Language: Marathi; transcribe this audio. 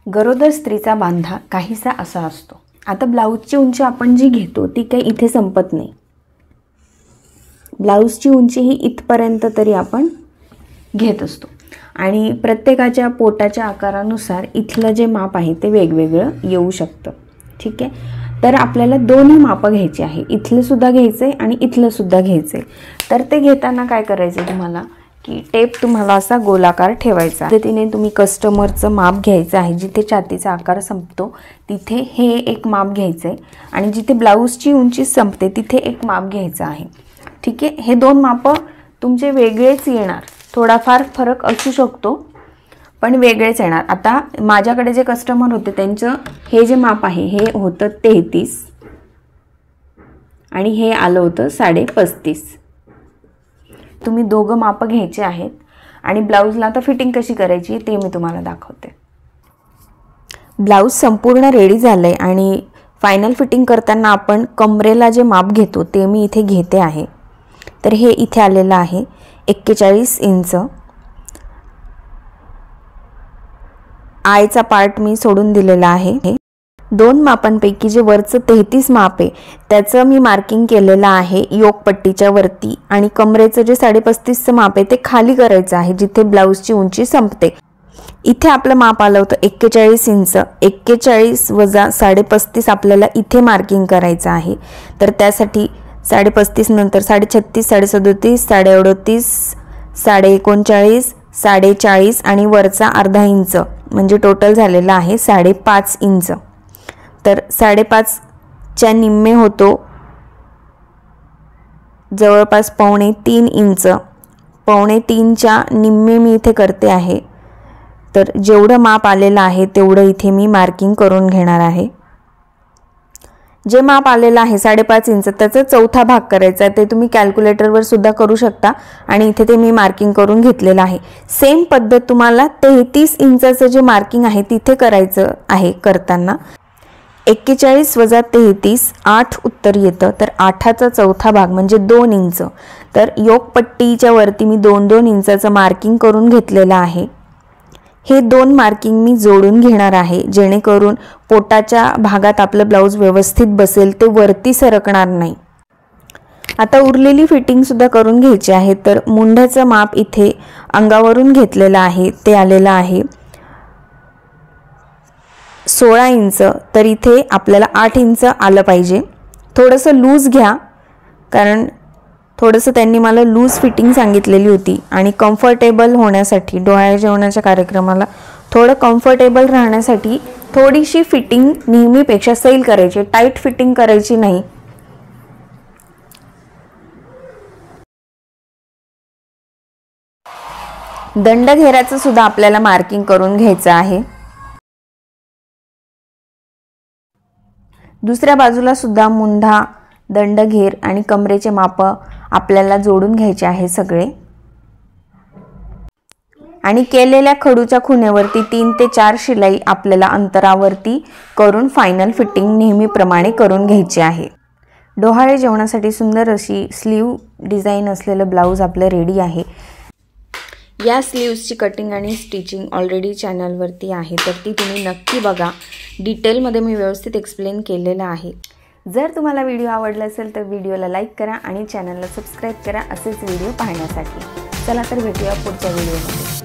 गरोदर स्त्रीचा बांधा काहीसा असा असतो। आता ब्लाऊजची उंची आपण जी घेतो ती काही इथे संपत नाही। ब्लाऊजची उंची ही इथपर्यंत तरी आपण घेत असतो आणि प्रत्येकाच्या पोटाच्या आकारानुसार इथलं जे माप आहे ते वेगवेगळं येऊ शकतं। ठीक आहे, तर आपल्याला दोन्ही माप घ्यायची आहे, इथलं सुद्धा घ्यायचं आहे आणि इथलं सुद्धा घ्यायचं आहे। तर ते घेताना काय करायचं तुम्हाला की टेप तुम्हाला असा गोलाकार ठेवायचा। पद्धतीने तुम्ही कस्टमरचं माप घ्यायचं आहे, जिथे छातीचा आकार संपतो तिथे हे एक माप घ्यायचं आहे आणि जिथे ब्लाऊजची उंची संपते तिथे एक माप घ्यायचं आहे। ठीक आहे, हे दोन माप तुमचे वेगळेच येणार, थोडाफार फरक असू शकतो पण वेगळेच येणार। आता माझ्याकडे जे कस्टमर होते त्यांचं हे जे माप आहे हे होतं 33 आणि हे आलं होतं 35.5। तुम्ही दोघं माप घ्यायचे आहेत आणि ब्लाऊजला आता फिटिंग कशी करायची ते मी तुम्हाला दाखवते। ब्लाऊज संपूर्ण रेडी झालंय आणि फायनल फिटिंग करताना आपण कमरेला जे माप घेतो ते मी इथे घेते आहे। तर हे इथे आलेलं आहे 41 इंच। आयचा पार्ट मी सोडून दिलेला आहे। दोन मापांपैकी जे वरचं 33 माप आहे त्याचं मी मार्किंग केलेलं आहे योकपट्टीच्या वरती आणि कमरेचं जे 35.5चं माप आहे ते खाली करायचं आहे जिथे ब्लाऊजची उंची संपते। इथे आपलं माप आलं होतं 41 इंच। 41 वजा 35.5 आपल्याला इथे मार्किंग करायचं आहे। तर त्यासाठी 35.5 नंतर 36.5, 37.5, 38, 39.5, 40 आणि वरचा अर्धा इंच म्हणजे टोटल झालेला आहे 5.5 इंच। तर 5.5च्या निम्मे होतो जवळपास 2.25 इंच। 2.25च्या निम्मे मी इथे करते आहे। तर जेवढं माप आलेलं आहे तेवढं इथे मी मार्किंग करून घेणार आहे। जे माप आलेलं आहे 5.5 इंच त्याचा चौथा भाग करायचा आहे, ते तुम्ही कॅल्क्युलेटरवर सुद्धा करू शकता आणि इथे ते मी मार्किंग करून घेतलेलं आहे। सेम पद्धत तुम्हाला 33 इंचाचं जे मार्किंग आहे तिथे करायचं आहे। करताना 41 वजा 33 8 उत्तर येतं, तर 8चा चौथा भाग म्हणजे 2 इंच। तर योकपट्टीच्या वरती मी 2-2 इंचाचं मार्किंग करून घेतलेलं आहे। हे दोन मार्किंग मी जोडून घेणार आहे जेणेकरून पोटाच्या भागात आपलं ब्लाऊज व्यवस्थित बसेल, ते वरती सरकणार नाही। आता उरलेली फिटिंग सुद्धा करून घ्यायची आहे। तर मुंढ्याचं माप इथे अंगावरून घेतलेलं आहे, ते आलेलं आहे 16 इंच। तर इथे आपल्याला 8 इंच आलं पाहिजे। थोडंसं लूज घ्या कारण थोडंसं त्यांनी मला लूज फिटिंग सांगितलेली होती आणि कम्फर्टेबल होण्यासाठी डोहाळे जेवणाच्या कार्यक्रमाला थोडं कम्फर्टेबल राहण्यासाठी थोडीशी फिटिंग नेहमीपेक्षा सैल करायची, टाईट फिटिंग करायची नाही। दंडघेराचं सुद्धा आपल्याला मार्किंग करून घ्यायचं आहे। दुसऱ्या बाजूला सुद्धा मुंढा, दंडघेर आणि कमरेचे माप आपल्याला जोडून घ्यायचे आहे सगळे। आणि केलेल्या खडूच्या खुणेवरती 3 ते 4 शिलाई आपल्याला अंतरावरती करून फायनल फिटिंग नेहमीप्रमाणे करून घ्यायची आहे। डोहाळे जेवणासाठी सुंदर अशी स्लीव डिझाईन असलेलं ब्लाऊज आपलं रेडी आहे। या स्लीव्सची कटिंग आणि स्टिचिंग ऑलरेडी चॅनलवरती आहे, तर ती तुम्ही नक्की बघा। डिटेलमध्ये मी व्यवस्थित एक्सप्लेन केलेलं आहे। जर तुम्हाला व्हिडिओ आवडला असेल तर व्हिडिओला लाईक करा आणि चॅनलला सबस्क्राईब करा असेच व्हिडिओ पाहण्यासाठी। चला तर भेटूया पुढच्या व्हिडिओमध्ये।